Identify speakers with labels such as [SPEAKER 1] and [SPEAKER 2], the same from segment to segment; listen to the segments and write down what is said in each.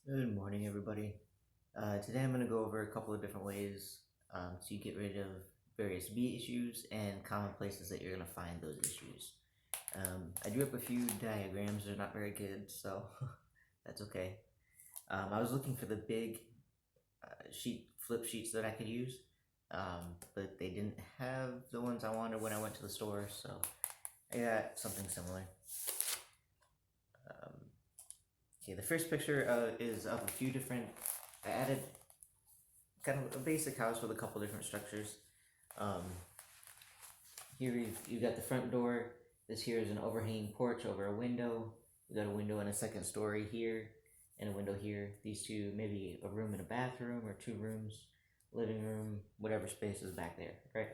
[SPEAKER 1] Good morning, everybody. Today I'm going to go over a couple of different ways to get rid of various bee issues and common places that you're going to find those issues. I drew up a few diagrams, they're not very good, so that's okay. I was looking for the big flip sheets that I could use, but they didn't have the ones I wanted when I went to the store, so I got something similar. Um, okay, the first picture is of a few different. I added kind of a basic house with a couple different structures. Um, Here you've got the front door. This here is an overhanging porch over a window. We got a window in a second story here, and a window here. These two, maybe a room and a bathroom, or two rooms, living room, whatever space is back there, right?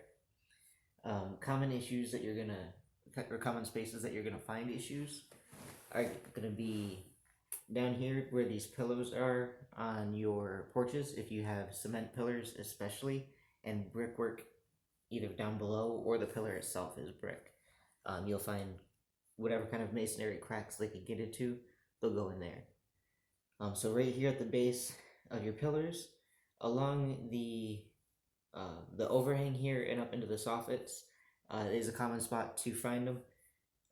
[SPEAKER 1] Common issues that you're gonna, or common spaces that you're gonna find issues are gonna be down here where these pillows are on your porches. If you have cement pillars, especially, and brickwork either down below or the pillar itself is brick, you'll find whatever kind of masonry cracks they can get into, they'll go in there. So right here at the base of your pillars, along the overhang here and up into the soffits, is a common spot to find them.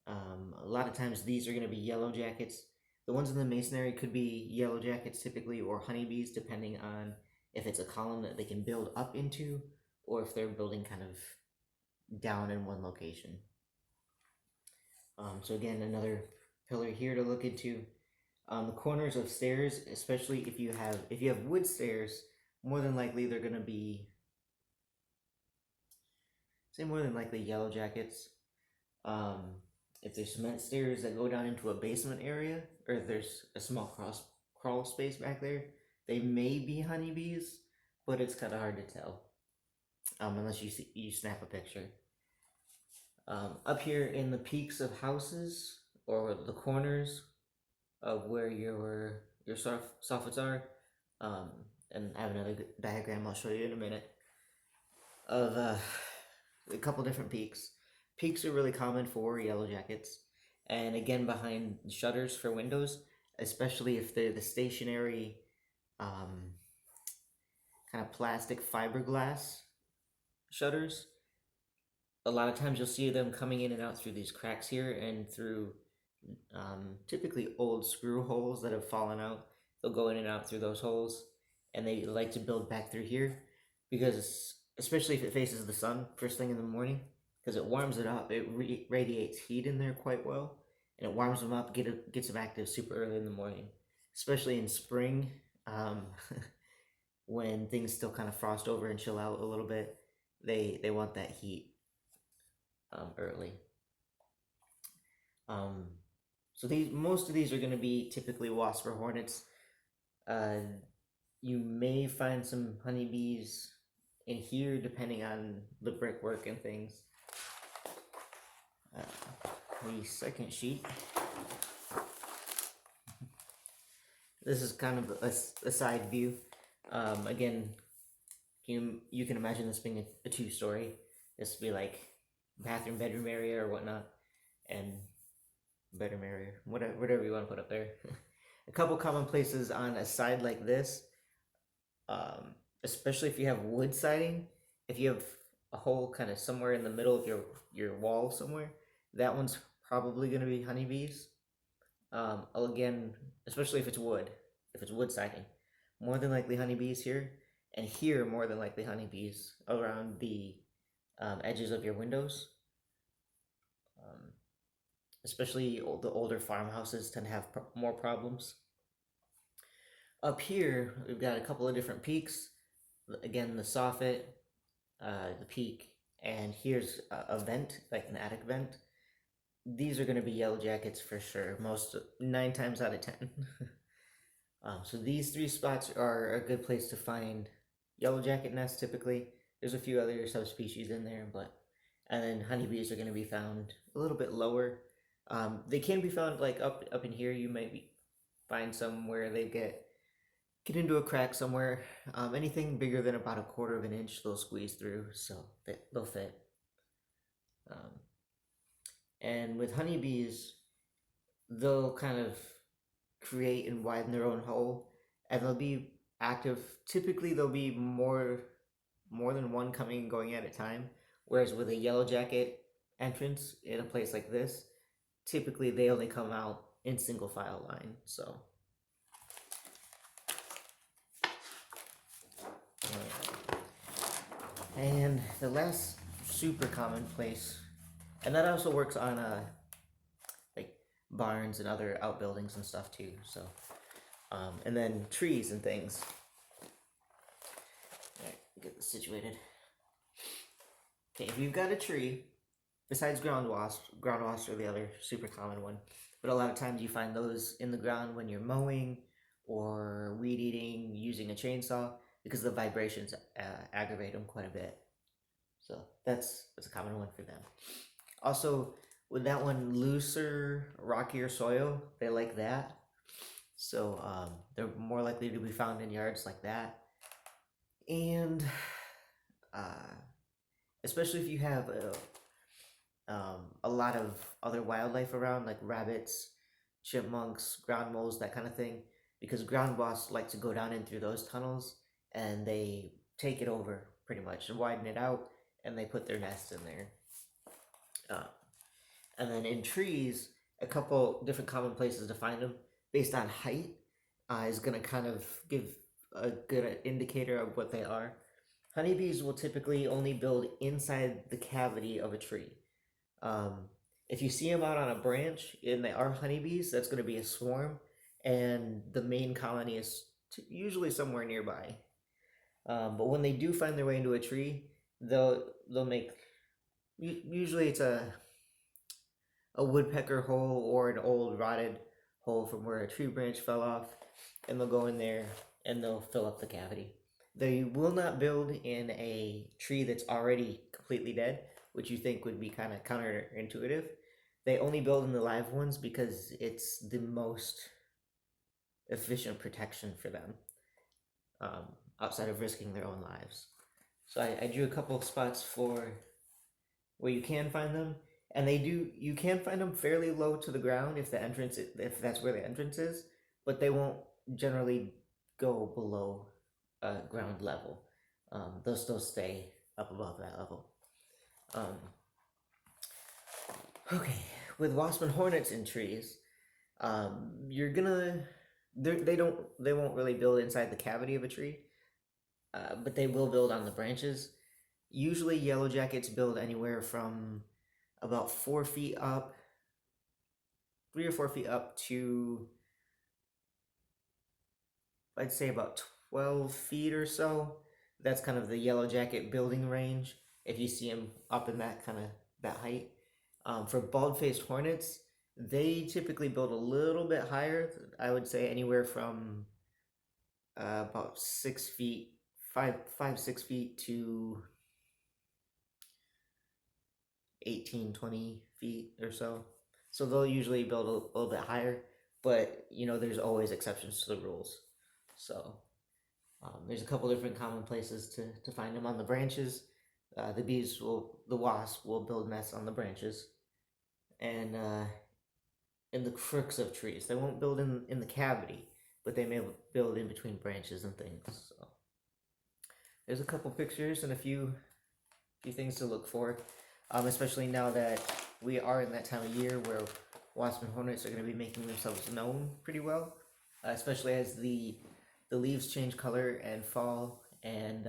[SPEAKER 1] A lot of times these are going to be yellow jackets. The ones in the masonry could be yellow jackets typically, or honeybees, depending on if it's a column that they can build up into or if they're building kind of down in one location. So again, another pillar here to look into. The corners of stairs, especially if you have wood stairs, more than likely they're going to be, say, more than likely yellow jackets. Um, if there's cement stairs that go down into a basement area, or if there's a small crawl space back there, they may be honeybees, but it's kind of hard to tell unless you snap a picture. Up here in the peaks of houses or the corners of where your soffits are, and I have another diagram I'll show you in a minute of a couple different peaks. Peaks are really common for yellow jackets, and again behind shutters for windows, especially if they're the stationary um, kind of plastic fiberglass shutters. A lot of times you'll see them coming in and out through these cracks here and through typically old screw holes that have fallen out. They'll go in and out through those holes, and they like to build back through here because, especially if it faces the sun first thing in the morning, because it warms it up. It radiates heat in there quite well, and it warms them up, gets them active super early in the morning, especially in spring um, when things still kind of frost over and chill out a little bit. They want that heat early. Um, so most of these are going to be typically wasps or hornets. Uh, you may find some honeybees in here depending on the brickwork and things. The second sheet. This is kind of a side view. Again, you can imagine this being a two-story. This would be like bathroom, bedroom area or whatnot, and bedroom area, whatever you want to put up there. A couple common places on a side like this, especially if you have wood siding, if you have a hole kind of somewhere in the middle of your wall somewhere, that one's probably going to be honeybees. Again, especially if it's wood siding, more than likely honeybees here, and here more than likely honeybees around the edges of your windows. Especially the older farmhouses tend to have more problems. Up here, we've got a couple of different peaks. Again, the soffit, the peak, and here's a vent, like an attic vent. These are going to be yellow jackets for sure, 9 times out of 10. So these 3 spots are a good place to find yellow jacket nests typically. There's a few other subspecies in there, and then honeybees are going to be found a little bit lower. They can be found like up in here. You might find some where they get into a crack somewhere. Anything bigger than about 1/4 of an inch, they'll squeeze through, so they'll fit. And with honeybees, they'll kind of create and widen their own hole. and they'll be active. Typically, there'll be more than one coming and going at a time. Whereas with a yellow jacket entrance in a place like this, typically they only come out in single file line. So, and the last super common place, and that also works on like barns and other outbuildings and stuff too. So, and then trees and things. All right, get this situated. Okay, if you've got a tree, besides ground wasps are the other super common one. But a lot of times you find those in the ground when you're mowing or weed eating using a chainsaw because the vibrations aggravate them quite a bit. So that's a common one for them. Also, with that one, looser, rockier soil, they like that. So they're more likely to be found in yards like that. And especially if you have a lot of other wildlife around, like rabbits, chipmunks, ground moles, that kind of thing, because ground wasps like to go down in through those tunnels and they take it over pretty much and widen it out, and they put their nests in there. And then in trees, a couple different common places to find them based on height is going to kind of give a good indicator of what they are. Honeybees will typically only build inside the cavity of a tree. If you see them out on a branch and they are honeybees, that's going to be a swarm, and the main colony is usually somewhere nearby. But when they do find their way into a tree, they'll make, usually it's a woodpecker hole or an old rotted hole from where a tree branch fell off, and they'll go in there and they'll fill up the cavity. They will not build in a tree that's already completely dead, which you think would be kind of counterintuitive. They only build in the live ones because it's the most efficient protection for them, outside of risking their own lives. So I drew a couple of spots for where you can find them, and you can find them fairly low to the ground if that's where the entrance is, but they won't generally go below ground level. They'll still stay up above that level. Okay, with wasp and hornets in trees, you're gonna they won't really build inside the cavity of a tree, but they will build on the branches. Usually, yellow jackets build anywhere from about 4 feet up, 3 or 4 feet up to, I'd say, about 12 feet or so. That's kind of the yellow jacket building range if you see them up in that kind of that height. For bald-faced hornets, they typically build a little bit higher. I would say anywhere from about 6 feet, 6 feet to 18, 20 feet or so. So they'll usually build a little bit higher, but there's always exceptions to the rules. So there's a couple different common places to find them on the branches. The wasp will build nests on the branches, and in the crooks of trees. They won't build in the cavity, but they may build in between branches and things. So there's a couple pictures and a few things to look for, especially now that we are in that time of year where wasps and hornets are going to be making themselves known pretty well, especially as the leaves change color and fall, and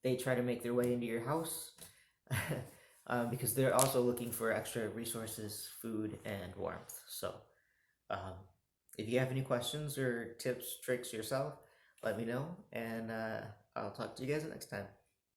[SPEAKER 1] they try to make their way into your house. Because they're also looking for extra resources, food, and warmth. So if you have any questions or tips, tricks yourself, let me know, and I'll talk to you guys next time.